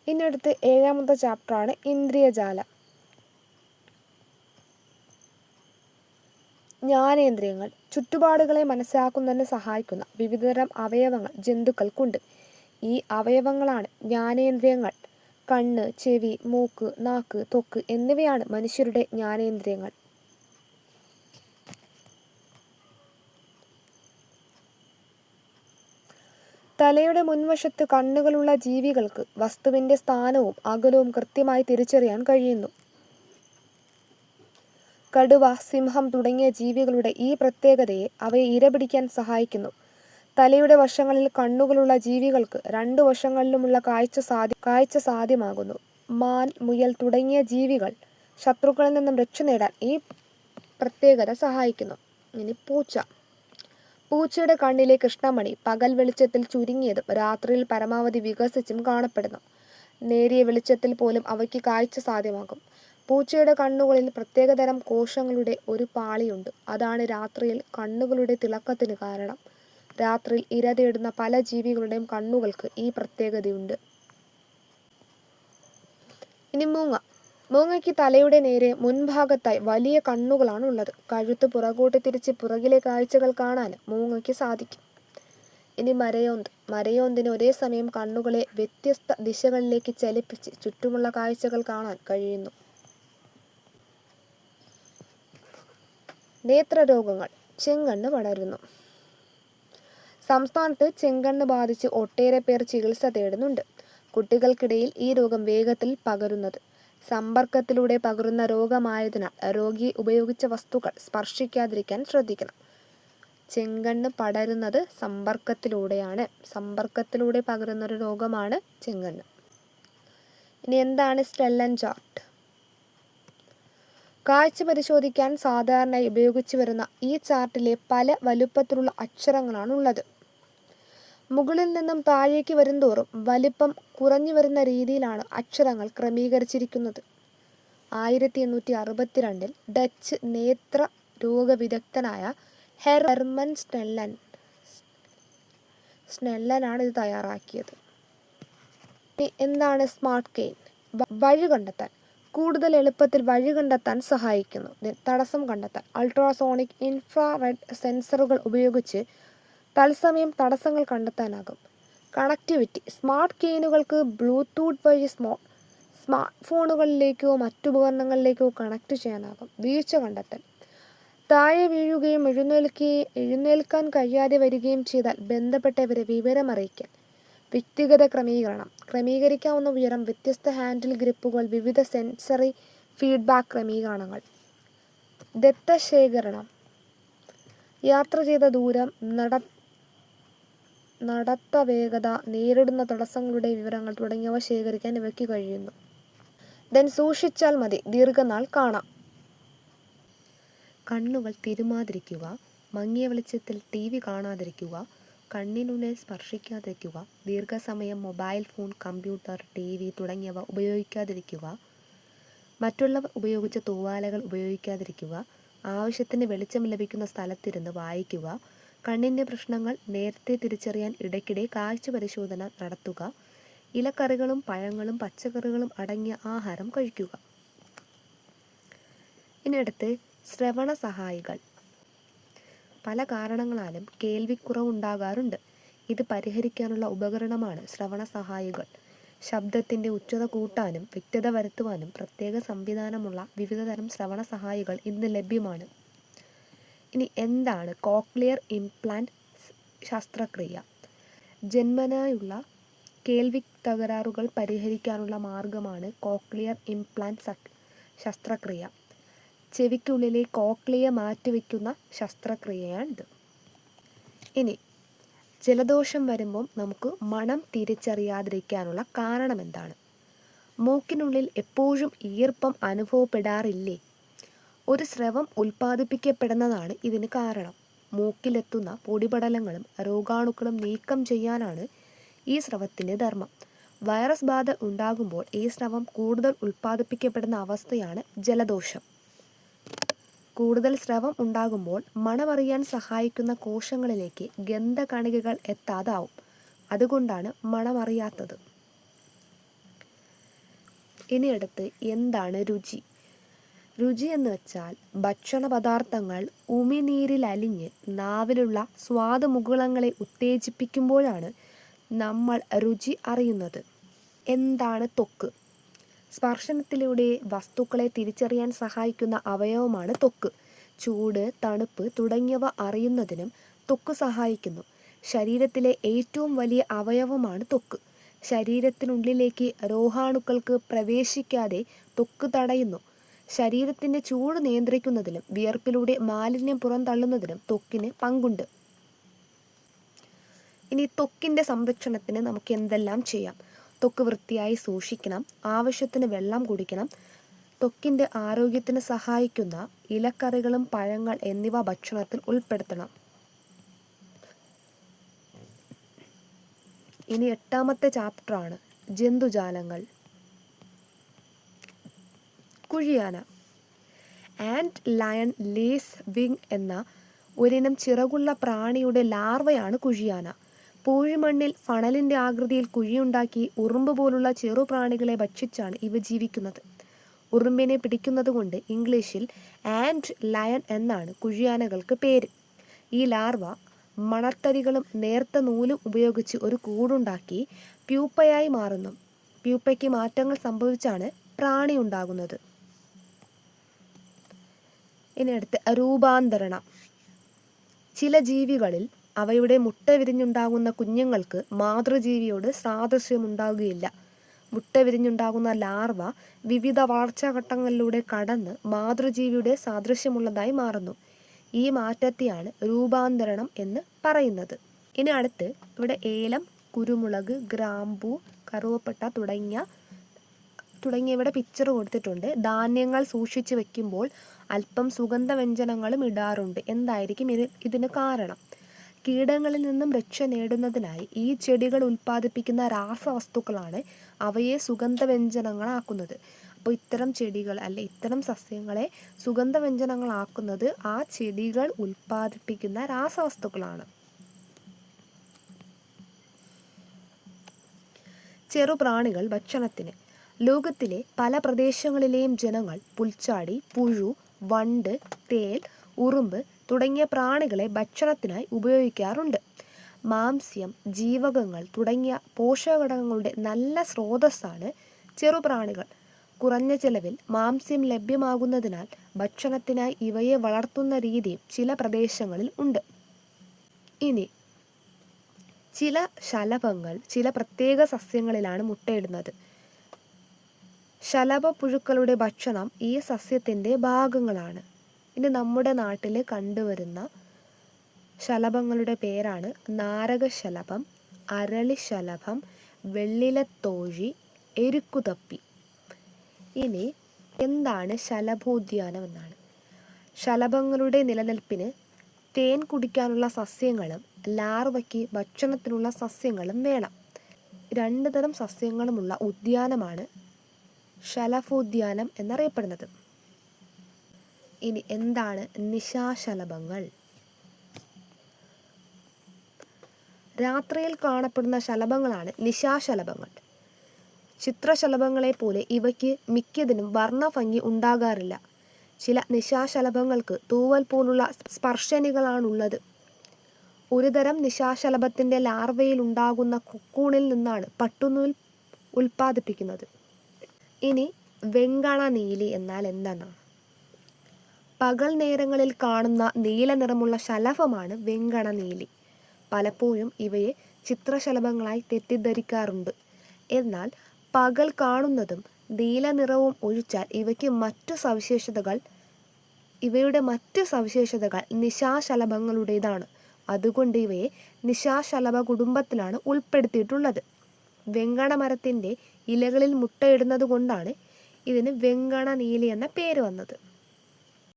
ഇനി അടുത്ത് 7ാമത്തെ ചാപ്റ്ററാണ് ഇന്ദ്രിയജാലം. ജ്ഞാനേന്ദ്രിയങ്ങൾ. ചുറ്റുപാടുകളെ മനസ്സിലാക്കുന്നതിന് സഹായിക്കുന്ന വിവിധതരം അവയവങ്ങൾ ജന്തുക്കൾക്കുണ്ട്. ഈ അവയവങ്ങളാണ് ജ്ഞാനേന്ദ്രിയങ്ങൾ. കണ്ണ്, ചെവി, മൂക്ക്, നാക്ക്, ത്വക്ക് എന്നിവയാണ് മനുഷ്യരുടെ ജ്ഞാനേന്ദ്രിയങ്ങൾ. തലയുടെ മുൻവശത്ത് കണ്ണുകളുള്ള ജീവികൾക്ക് വസ്തുവിൻ്റെ സ്ഥാനവും അകലവും കൃത്യമായി തിരിച്ചറിയാൻ കഴിയുന്നു. കടുവ, സിംഹം തുടങ്ങിയ ജീവികളുടെ ഈ പ്രത്യേകതയെ അവയെ ഇരപിടിക്കാൻ സഹായിക്കുന്നു. തലയുടെ വശങ്ങളിൽ കണ്ണുകളുള്ള ജീവികൾക്ക് 2 വശങ്ങളിലുമുള്ള കാഴ്ച സാധ്യമാകുന്നു. മാൻ, മുയൽ തുടങ്ങിയ ജീവികൾ ശത്രുക്കളിൽ നിന്നും രക്ഷ നേടാൻ ഈ പ്രത്യേകത സഹായിക്കുന്നു. ഇനി പൂച്ച. പൂച്ചയുടെ കണ്ണിലെ കൃഷ്ണമണി പകൽ വെളിച്ചത്തിൽ ചുരുങ്ങിയതും രാത്രിയിൽ പരമാവധി വികസിച്ചും കാണപ്പെടുന്നു. നേരിയ വെളിച്ചത്തിൽ പോലും അവയ്ക്ക് കാഴ്ച സാധ്യമാകും. പൂച്ചയുടെ കണ്ണുകളിൽ പ്രത്യേകതരം കോശങ്ങളുടെ ഒരു പാളിയുണ്ട്. അതാണ് രാത്രിയിൽ കണ്ണുകളുടെ തിളക്കത്തിന് കാരണം. രാത്രിയിൽ ഇര തേടുന്ന പല ജീവികളുടെയും കണ്ണുകൾക്ക് ഈ പ്രത്യേകതയുണ്ട്. ഇനി മൂങ്ങ. മൂങ്ങയ്ക്ക് തലയുടെ നേരെ മുൻഭാഗത്തായി വലിയ കണ്ണുകളാണ് ഉള്ളത്. കഴുത്ത് പുറകോട്ട് തിരിച്ച് പുറകിലെ കാഴ്ചകൾ കാണാൻ മൂങ്ങയ്ക്ക് സാധിക്കും. ഇനി മരയോന്ത്. മരയോന്തിന് ഒരേ സമയം കണ്ണുകളെ വ്യത്യസ്ത ദിശകളിലേക്ക് ചലിപ്പിച്ച് ചുറ്റുമുള്ള കാഴ്ചകൾ കാണാൻ കഴിയുന്നു. നേത്രരോഗങ്ങൾ. ചെങ്കണ്ണ് പടരുന്നു. സംസ്ഥാനത്ത് ചെങ്കണ്ണ് ബാധിച്ച് ഒട്ടേറെ പേർ ചികിത്സ തേടുന്നുണ്ട്. കുട്ടികൾക്കിടയിൽ ഈ രോഗം വേഗത്തിൽ പകരുന്നത്. സമ്പർക്കത്തിലൂടെ പകരുന്ന രോഗമായതിനാൽ രോഗി ഉപയോഗിച്ച വസ്തുക്കൾ സ്പർശിക്കാതിരിക്കാൻ ശ്രദ്ധിക്കണം. ചെങ്കണ്ണ് പടരുന്നത് സമ്പർക്കത്തിലൂടെയാണ്. സമ്പർക്കത്തിലൂടെ പകരുന്നൊരു രോഗമാണ് ചെങ്കണ്ണ്. ഇനി എന്താണ് സ്നെല്ലൻ ചാർട്ട്? കാഴ്ച പരിശോധിക്കാൻ സാധാരണയായി ഉപയോഗിച്ചു വരുന്ന ഈ ചാർട്ടിലെ പല വലുപ്പത്തിലുള്ള അക്ഷരങ്ങളാണ് ഉള്ളത്. മുകളിൽ നിന്നും താഴേക്ക് വരുന്തോറും വലിപ്പം കുറഞ്ഞു വരുന്ന രീതിയിലാണ് അക്ഷരങ്ങൾ ക്രമീകരിച്ചിരിക്കുന്നത്. 1862 ഡച്ച് നേത്ര രോഗവിദഗ്ധനായ ഹെർമൻ സ്നെല്ലനാണ് ഇത് തയ്യാറാക്കിയത്. എന്താണ് സ്മാർട്ട് കെയിൻ? വഴി കണ്ടെത്താൻ. കൂടുതൽ എളുപ്പത്തിൽ വഴി കണ്ടെത്താൻ സഹായിക്കുന്നു. തടസ്സം കണ്ടെത്താൻ. അൾട്രാസോണിക് ഇൻഫ്രാറെഡ് സെൻസറുകൾ ഉപയോഗിച്ച് തത്സമയം തടസ്സങ്ങൾ കണ്ടെത്താനാകും. കണക്ടിവിറ്റി. സ്മാർട്ട് കെയിനുകൾക്ക് ബ്ലൂടൂത്ത് വഴി സ്മാർട്ട് ഫോണുകളിലേക്കോ മറ്റുപകരണങ്ങളിലേക്കോ കണക്ട് ചെയ്യാനാകും. വീഴ്ച കണ്ടെത്തൽ. താഴെ വീഴുകയും എഴുന്നേൽക്കാൻ കഴിയാതെ വരികയും ചെയ്താൽ ബന്ധപ്പെട്ടവരെ വിവരമറിയിക്കൽ. വ്യക്തിഗത ക്രമീകരണം. ക്രമീകരിക്കാവുന്ന ഉയരം, വ്യത്യസ്ത ഹാൻഡിൽ ഗ്രിപ്പുകൾ, വിവിധ സെൻസറി ഫീഡ്ബാക്ക് ക്രമീകരണങ്ങൾ. ദത്തശേഖരണം. യാത്ര ചെയ്ത ദൂരം, നടത്ത വേഗത, നേരിടുന്ന തടസ്സങ്ങളുടെ വിവരങ്ങൾ തുടങ്ങിയവ ശേഖരിക്കാൻ ഇവയ്ക്ക് കഴിയുന്നു. സൂക്ഷിച്ചാൽ മതി, ദീർഘനാൾ കാണാം. കണ്ണുകൾ തിരുമാതിരിക്കുക, മങ്ങിയ വെളിച്ചത്തിൽ TV കാണാതിരിക്കുക, കണ്ണിനുള്ളിൽ സ്പർശിക്കാതിരിക്കുക, ദീർഘസമയം മൊബൈൽ ഫോൺ, കമ്പ്യൂട്ടർ, TV തുടങ്ങിയവ ഉപയോഗിക്കാതിരിക്കുക, മറ്റുള്ളവർ ഉപയോഗിച്ച തൂവാലകൾ ഉപയോഗിക്കാതിരിക്കുക, ആവശ്യത്തിന് വെളിച്ചം ലഭിക്കുന്ന സ്ഥലത്തിരുന്ന് വായിക്കുക, കണ്ണിൻ്റെ പ്രശ്നങ്ങൾ നേരത്തെ തിരിച്ചറിയാൻ ഇടയ്ക്കിടെ കാഴ്ച പരിശോധന നടത്തുക, ഇലക്കറികളും പഴങ്ങളും പച്ചക്കറികളും അടങ്ങിയ ആഹാരം കഴിക്കുക. ഇനി അടുത്ത് ശ്രവണ സഹായികൾ. പല കാരണങ്ങളാലും കേൾവിക്കുറവുണ്ടാകാറുണ്ട്. ഇത് പരിഹരിക്കാനുള്ള ഉപകരണമാണ് ശ്രവണ സഹായികൾ. ശബ്ദത്തിൻ്റെ ഉച്ചത കൂട്ടാനും വ്യക്തത വരുത്തുവാനും പ്രത്യേക സംവിധാനമുള്ള വിവിധതരം ശ്രവണ സഹായികൾ ഇന്ന് ലഭ്യമാണ്. ഇനി എന്താണ് കോക്ലിയർ ഇംപ്ലാന്റ് ശസ്ത്രക്രിയ? ജന്മനായുള്ള കേൾവി തകരാറുകൾ പരിഹരിക്കാനുള്ള മാർഗമാണ് കോക്ലിയർ ഇംപ്ലാന്റ് ശസ്ത്രക്രിയ. ചെവിക്കുള്ളിലെ കോക്ലിയ മാറ്റിവെക്കുന്ന ശസ്ത്രക്രിയയാണിത്. ഇനി ജലദോഷം വരുമ്പം നമുക്ക് മണം തിരിച്ചറിയാതിരിക്കാനുള്ള കാരണം എന്താണ്? മൂക്കിനുള്ളിൽ എപ്പോഴും ഈർപ്പം അനുഭവപ്പെടാറില്ലേ? ഒരു സ്രവം ഉൽപ്പാദിപ്പിക്കപ്പെടുന്നതാണ് ഇതിന് കാരണം. മൂക്കിലെത്തുന്ന പൊടിപടലങ്ങളും രോഗാണുക്കളും നീക്കം ചെയ്യാനാണ് ഈ സ്രവത്തിൻ്റെ ധർമ്മം. വൈറസ് ബാധ ഉണ്ടാകുമ്പോൾ ഈ സ്രവം കൂടുതൽ ഉൽപ്പാദിപ്പിക്കപ്പെടുന്ന അവസ്ഥയാണ് ജലദോഷം. കൂടുതൽ സ്രവം ഉണ്ടാകുമ്പോൾ മണമറിയാൻ സഹായിക്കുന്ന കോശങ്ങളിലേക്ക് ഗന്ധകണികകൾ എത്താതാവും. അതുകൊണ്ടാണ് മണമറിയാത്തത്. ഇനി അടുത്ത് എന്താണ് രുചി? രുചി എന്ന് വെച്ചാൽ ഭക്ഷണ പദാർത്ഥങ്ങൾ ഉമിനീരിൽ അലിഞ്ഞ് നാവിലുള്ള സ്വാദുമുകുളങ്ങളെ ഉത്തേജിപ്പിക്കുമ്പോഴാണ് നമ്മൾ രുചി അറിയുന്നത്. എന്താണ് ത്വക്ക്? സ്പർശനത്തിലൂടെ വസ്തുക്കളെ തിരിച്ചറിയാൻ സഹായിക്കുന്ന അവയവമാണ് ത്വക്ക്. ചൂട്, തണുപ്പ് തുടങ്ങിയവ അറിയുന്നതിനും ത്വക്ക് സഹായിക്കുന്നു. ശരീരത്തിലെ ഏറ്റവും വലിയ അവയവമാണ് ത്വക്ക്. ശരീരത്തിനുള്ളിലേക്ക് രോഗാണുക്കൾക്ക് പ്രവേശിക്കാതെ ത്വക്ക് തടയുന്നു. ശരീരത്തിൻ്റെ ചൂട് നിയന്ത്രിക്കുന്നതിലും വിയർപ്പിലൂടെ മാലിന്യം പുറന്തള്ളുന്നതിനും ത്വക്കിന് പങ്കുണ്ട്. ഇനി ത്വക്കിൻ്റെ സംരക്ഷണത്തിന് നമുക്ക് എന്തെല്ലാം ചെയ്യാം? ത്വക്ക് വൃത്തിയായി സൂക്ഷിക്കണം, ആവശ്യത്തിന് വെള്ളം കുടിക്കണം, ത്വക്കിൻ്റെ ആരോഗ്യത്തിന് സഹായിക്കുന്ന ഇലക്കറികളും പഴങ്ങൾ എന്നിവ ഭക്ഷണത്തിൽ ഉൾപ്പെടുത്തണം. ഇനി 8ാമത്തെ ചാപ്റ്ററാണ് ജന്തുജാലങ്ങൾ. കുഴിയാന. ആൻഡ് ലയൺ ലേസ് വിങ് എന്ന ഒരിനം ചിറകുള്ള പ്രാണിയുടെ ലാർവയാണ് കുഴിയാന. പൂഴിമണ്ണിൽ ഫണലിൻ്റെ ആകൃതിയിൽ കുഴിയുണ്ടാക്കി ഉറുമ്പ് പോലുള്ള ചെറുപ്രാണികളെ ഭക്ഷിച്ചാണ് ഇവ ജീവിക്കുന്നത്. ഉറുമ്പിനെ പിടിക്കുന്നത് കൊണ്ട് ഇംഗ്ലീഷിൽ ആൻഡ് ലയൺ എന്നാണ് കുഴിയാനകൾക്ക് പേര്. ഈ ലാർവ മണൽത്തരികളും നേർത്ത നൂലും ഉപയോഗിച്ച് ഒരു കൂടുണ്ടാക്കി പ്യൂപ്പയായി മാറുന്നു. പ്യൂപ്പയ്ക്ക് മാറ്റങ്ങൾ സംഭവിച്ചാണ് പ്രാണി ഉണ്ടാകുന്നത്. ഇനി അടുത്ത് രൂപാന്തരണം. ചില ജീവികളിൽ അവയുടെ മുട്ട വിരിഞ്ഞുണ്ടാകുന്ന കുഞ്ഞുങ്ങൾക്ക് മാതൃജീവിയോട് സാദൃശ്യമുണ്ടാകുകയില്ല. മുട്ട വിരിഞ്ഞുണ്ടാകുന്ന ലാർവ വിവിധ വളർച്ചാഘട്ടങ്ങളിലൂടെ കടന്ന് മാതൃജീവിയുടെ സാദൃശ്യമുള്ളതായി മാറുന്നു. ഈ മാറ്റത്തെയാണ് രൂപാന്തരണം എന്ന് പറയുന്നത്. ഇനി അടുത്ത് ഇവിടെ ഏലം, കുരുമുളക്, ഗ്രാമ്പൂ, കറുവപ്പട്ട തുടങ്ങിയവയുടെ പിക്ചർ കൊടുത്തിട്ടുണ്ട്. ധാന്യങ്ങൾ സൂക്ഷിച്ചു വെക്കുമ്പോൾ അല്പം സുഗന്ധവ്യഞ്ജനങ്ങളും ഇടാറുണ്ട്. എന്തായിരിക്കും ഇതിന് കാരണം? കീടങ്ങളിൽ നിന്നും രക്ഷ നേടുന്നതിനായി ഈ ചെടികൾ ഉൽപ്പാദിപ്പിക്കുന്ന രാസവസ്തുക്കളാണ് അവയെ സുഗന്ധവ്യഞ്ജനങ്ങളാക്കുന്നത്. അപ്പോൾ ഇത്തരം ചെടികൾ ഇത്തരം സസ്യങ്ങളെ സുഗന്ധവ്യഞ്ജനങ്ങളാക്കുന്നത് ആ ചെടികൾ ഉൽപ്പാദിപ്പിക്കുന്ന രാസവസ്തുക്കളാണ്. ചെറുപ്രാണികൾ ഭക്ഷണത്തിന്. ലോകത്തിലെ പല പ്രദേശങ്ങളിലെയും ജനങ്ങൾ പുൽച്ചാടി, പുഴു, വണ്ട്, തേൽ, ഉറുമ്പ് തുടങ്ങിയ പ്രാണികളെ ഭക്ഷണത്തിനായി ഉപയോഗിക്കാറുണ്ട്. മാംസ്യം, ജീവകങ്ങൾ തുടങ്ങിയ പോഷകഘടകങ്ങളുടെ നല്ല സ്രോതസ്സാണ് ചെറുപ്രാണികൾ. കുറഞ്ഞ ചെലവിൽ മാംസ്യം ലഭ്യമാകുന്നതിനാൽ ഭക്ഷണത്തിനായി ഇവയെ വളർത്തുന്ന രീതിയും ചില പ്രദേശങ്ങളിൽ ഉണ്ട്. ഇനി ചില ശലഭങ്ങൾ ചില പ്രത്യേക സസ്യങ്ങളിലാണ് മുട്ടയിടുന്നത്. ശലഭപ്പുഴുക്കളുടെ ഭക്ഷണം ഈ സസ്യത്തിൻ്റെ ഭാഗങ്ങളാണ്. ഇനി നമ്മുടെ നാട്ടിൽ കണ്ടുവരുന്ന ശലഭങ്ങളുടെ പേരാണ് നാരകശലഭം, അരളിശലഭം, വെള്ളിലത്തോഴി, എരുക്കുതപ്പി. ഇനി എന്താണ് ശലഭോദ്യാനം എന്നാണ്. ശലഭങ്ങളുടെ നിലനിൽപ്പിന് തേൻ കുടിക്കാനുള്ള സസ്യങ്ങളും ലാർവയ്ക്ക് ഭക്ഷണത്തിനുള്ള സസ്യങ്ങളും വേണം. 2 തരം സസ്യങ്ങളുമുള്ള ഉദ്യാനമാണ് ശലഭോദ്യാനം എന്നറിയപ്പെടുന്നത്. ഇനി എന്താണ് നിശാശലഭങ്ങൾ? രാത്രിയിൽ കാണപ്പെടുന്ന ശലഭങ്ങളാണ് നിശാശലഭങ്ങൾ. ചിത്രശലഭങ്ങളെ പോലെ ഇവയ്ക്ക് മിക്കതിനും വർണ്ണഭംഗി ഉണ്ടാകാറില്ല. ചില നിശാശലഭങ്ങൾക്ക് തൂവൽ പോലുള്ള സ്പർശനികളാണുള്ളത്. ഒരുതരം നിശാശലഭത്തിൻ്റെ ലാർവയിൽ ഉണ്ടാകുന്ന കൊക്കൂണിൽ നിന്നാണ് പട്ടുനൂൽ ഉൽപ്പാദിപ്പിക്കുന്നത്. ഇനി വെങ്കണനീലി എന്നാൽ എന്താണ്? പകൽ നേരങ്ങളിൽ കാണുന്ന നീല നിറമുള്ള ശലഭമാണ് വെങ്കണനീലി. പലപ്പോഴും ഇവയെ ചിത്രശലഭങ്ങളായി തെറ്റിദ്ധരിക്കാറുണ്ട്. എന്നാൽ പകൽ കാണുന്നതും നീല നിറവും ഒഴിച്ചാൽ ഇവയുടെ മറ്റു സവിശേഷതകൾ നിശാശലഭങ്ങളുടേതാണ്. അതുകൊണ്ട് ഇവയെ നിശാശലഭ കുടുംബത്തിലാണ് ഉൾപ്പെടുത്തിയിട്ടുള്ളത്. വെങ്കണ മരത്തിൻ്റെ ഇലകളിൽ മുട്ടയിടുന്നത് കൊണ്ടാണ് ഇതിന് വെങ്കണനീലി എന്ന പേര് വന്നത്.